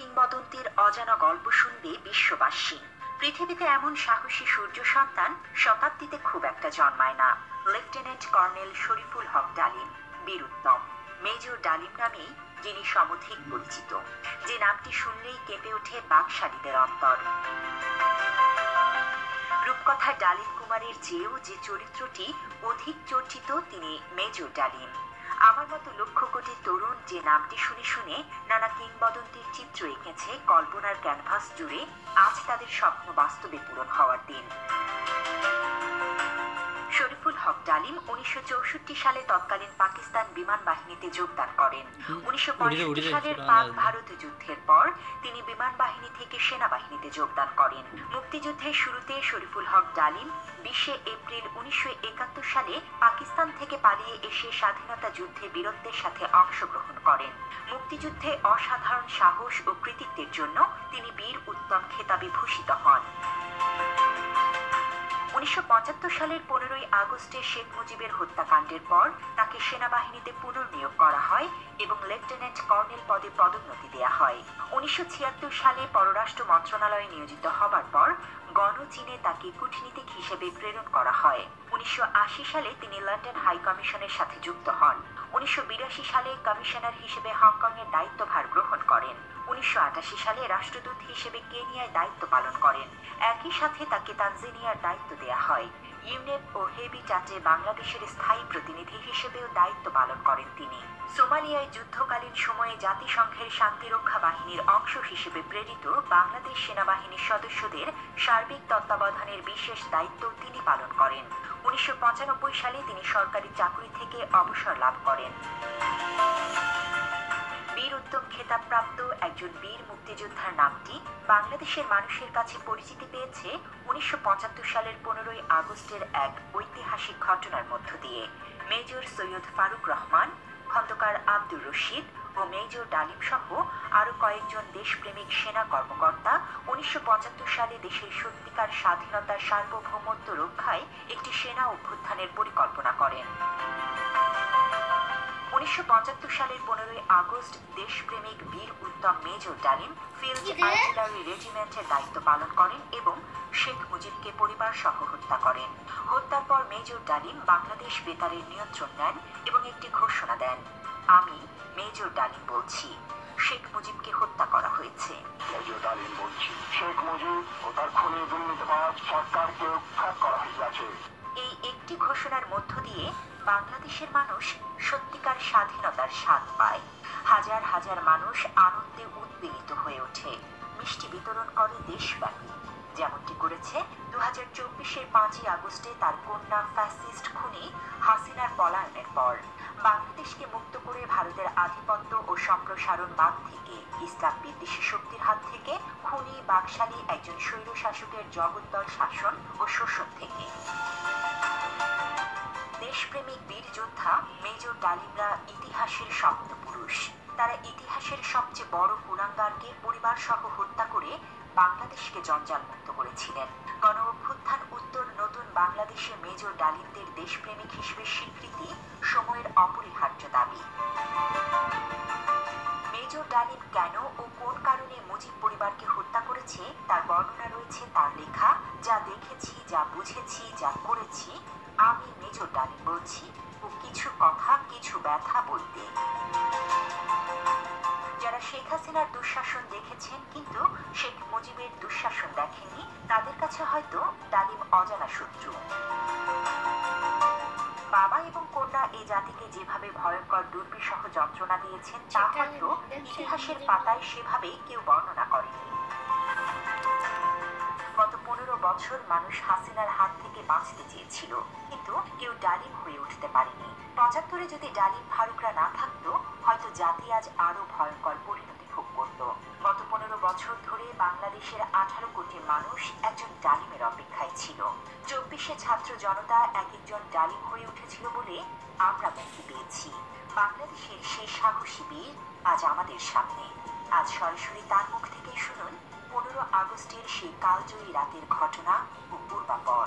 কিংবদন্তির অজানা গল্প শুনবে বিশ্ববাসী। পৃথিবীতে এমন সাহসী সূর্য সন্তান শতাব্দীতে খুব একটা জন্মায় না। লেফটেন্যান্ট কর্নেল শরীফুল হক ডালিম, বীরুত্তম মেজর ডালিম নামেই যিনি সমধিক পরিচিত, যে নামটি শুনলেই কেঁপে ওঠে বাকশালীদের অন্তর। রূপকথার ডালিম কুমারের চেয়েও যে চরিত্রটি অধিক চর্চিত তিনি মেজর ডালিম। আমার মতো লক্ষ কোটি তরুণ যে নামটি শুনে শুনে নানা কিংবদন্তির চিত্র এঁকেছে কল্পনার ক্যানভাস জুড়ে, আজ তাদের স্বপ্ন বাস্তবে পূরণ হওয়ার দিন। শরীফুল হক ডালিম 1964 সালে তৎকালীন পাকিস্তান বিমান বাহিনীতে যোগদান করেন। 1965 সালের পাক ভারত যুদ্ধের পর তিনি বিমান বাহিনী থেকে সেনাবাহিনীতে যোগদান করেন। মুক্তিযুদ্ধের শুরুতে শরীফুল হক ডালিম 20 এপ্রিল 1971 সালে পাকিস্তান থেকে পালিয়ে এসে স্বাধীনতা যুদ্ধে বীরত্বের সাথে অংশগ্রহণ করেন। মুক্তিযুদ্ধে অসাধারণ সাহস ও কৃতিত্বের জন্য তিনি বীর উত্তম খেতাবে ভূষিত হন। 1975 সালের 15 আগস্টে শেখ মুজিবের হত্যাকাণ্ডের পর তাকে সেনাবাহিনীতে পুনর্নিয়োগ করা হয় এবং লেফটেন্যান্ট কর্নেল পদে পদোন্নতি দেওয়া হয়। 1976 সালে পররাষ্ট্র মন্ত্রণালয়ে নিয়োজিত হবার পর গণচীনে তাকে কূটনীতিক হিসেবে প্রেরণ করা হয়। 1980 সালে তিনি লন্ডন হাই কমিশনের সাথে যুক্ত হন। 1982 সালে কমিশনার হিসেবে হংকংয়ের দায়িত্বভার গ্রহণ করেন। 1988 সালে রাষ্ট্রদূত হিসেবে কেনিয়ায় দায়িত্ব পালন করেন। একই সাথে তাকে তানজানিয়ার দায়িত্ব দেয়া হয়। ইউনেপ ও হেবিটাটে বাংলাদেশের স্থায়ী প্রতিনিধি হিসেবেও দায়িত্ব পালন করেন তিনি। সোমালিয়ায় যুদ্ধকালীন সময়ে জাতিসংঘের শান্তিরক্ষা বাহিনীর অংশ হিসেবে প্রেরিত বাংলাদেশ সেনাবাহিনীর সদস্যদের সার্বিক তত্ত্বাবধানের বিশেষ দায়িত্ব তিনি পালন করেন। 1995 সালে তিনি সরকারি চাকরি থেকে অবসর লাভ করেন। বীর উত্তম খেতাবপ্রাপ্ত একজন বীর মুক্তিযোদ্ধার নামটি বাংলাদেশের মানুষের কাছে পরিচিতি পেয়েছে 1975 সালের 15 আগস্টের এক ঐতিহাসিক ঘটনার মধ্য দিয়ে। মেজর সৈয়দ ফারুক রহমান, খন্দকার আব্দুর রশিদ ও মেজর ডালিম সহ আরও কয়েকজন দেশপ্রেমিক সেনা কর্মকর্তা 1975 সালে দেশের সত্যিকার স্বাধীনতার সার্বভৌমত্ব রক্ষায় একটি সেনা অভ্যুত্থানের পরিকল্পনা করেন। 1975 সালের 15 আগস্ট দেশপ্রেমিক বীর উত্তম মেজর ডালিম ফিল্ড আর্টিলারি রেজিমেন্টের দায়িত্ব পালন করেন এবং শেখ মুজিবকে পরিবার সহ হত্যা করেন। হত্যার পর মেজর ডালিম বাংলাদেশ বেতারের নিয়ন্ত্রণ নেন এবং একটি ঘোষণা দেন, আমি মেজর ডালিম বলছি, শেখ মুজিবকে হত্যা করা হয়েছে। মেজর ডালিম বলছি, শেখ মুজিব ও তার খুনি দুর্নীতিবাজ সরকারকে উৎখাত করা হয়েছে। এই একটি ঘোষণার মধ্য দিয়ে বাংলাদেশের মানুষ সত্যিকার স্বাধীনতার স্বাদ পায়। হাজার হাজার মানুষ আনন্দে উদ্বেলিত হয়ে ওঠে, মিষ্টি বিতরণ করে দেশব্যাপী, যেমনটি করেছে 2024-এর 5 আগস্টে তার কন্যা ফ্যাসিস্ট খুনি হাসিনার পলায়নের পর। বাংলাদেশকে মুক্ত করে ভারতের আধিপত্য ও সম্প্রসারণবাদ থেকে, ইসলাম বিদ্বেষী শক্তির হাত থেকে, খুনি বাকশালী একজন স্বৈরশাসকের জগদ্দল শাসন ও শোষণ থেকে। দেশপ্রেমিক বীর যোদ্ধা মেজর ডালিমরা ইতিহাসের স্বপ্নপুরুষ। তারা ইতিহাসের সবচেয়ে বড় কুলাঙ্গারকে পরিবার সহ হত্যা করে বাংলাদেশকে জঞ্জাল মুক্ত করেছিলেন। গণ অভ্যুত্থান উত্তর নতুন বাংলাদেশে মেজর ডালিমদের দেশপ্রেমিক হিসেবে স্বীকৃতি সময়ের অপরিহার্য দাবি। মেজর ডালিম কেন ও কোন কারণে মুজিব পরিবারকে হত্যা করেছে তার বর্ণনা রয়েছে তার লেখা যা দেখেছি, যা বুঝেছি, যা করেছি, আমি মেজর ডালিম বলছি, ও কিছু কথা কিছু ব্যথা বলতে। যারা শেখ হাসিনার দুঃশাসন দেখেছেন কিন্তু শেখ মুজিবের দুঃশাসন দেখেননি, তাদের কাছে হয়তো ডালিম অজানা শত্রু। বাবা এবং কন্যা এই জাতিকে যেভাবে ভয়ঙ্কর দুর্বিষহ যন্ত্রণা দিয়েছেন তা হয়তো ইতিহাসের পাতায় সেভাবে কেউ বর্ণনা করেনি। গত 15 বছর মানুষ হাসিনার হাত থেকে বাঁচতে চেয়েছিল, কিন্তু কেউ ডালিম হয়ে উঠতে পারেনি। 75-এ যদি ডালিম ফারুকরা না থাকতো, হয়তো জাতি আজ আরো ভয়ঙ্কর পরিণতি ভোগ করত। গত 15 বছর ধরে বাংলাদেশের 18 কোটি মানুষ একজন ডালিমের অপেক্ষায় ছিল। 24-এ ছাত্র জনতা এক একজন ডালিম হয়ে উঠেছিল বলে আমরা মুক্তি পেয়েছি। বাংলাদেশের সেই সাহসী বীর আজ আমাদের সামনে। আজ সরাসরি তার মুখ থেকে শুনুন 15 আগস্টের সেই কালজয়ী রাতের ঘটনা ও পূর্বাপর।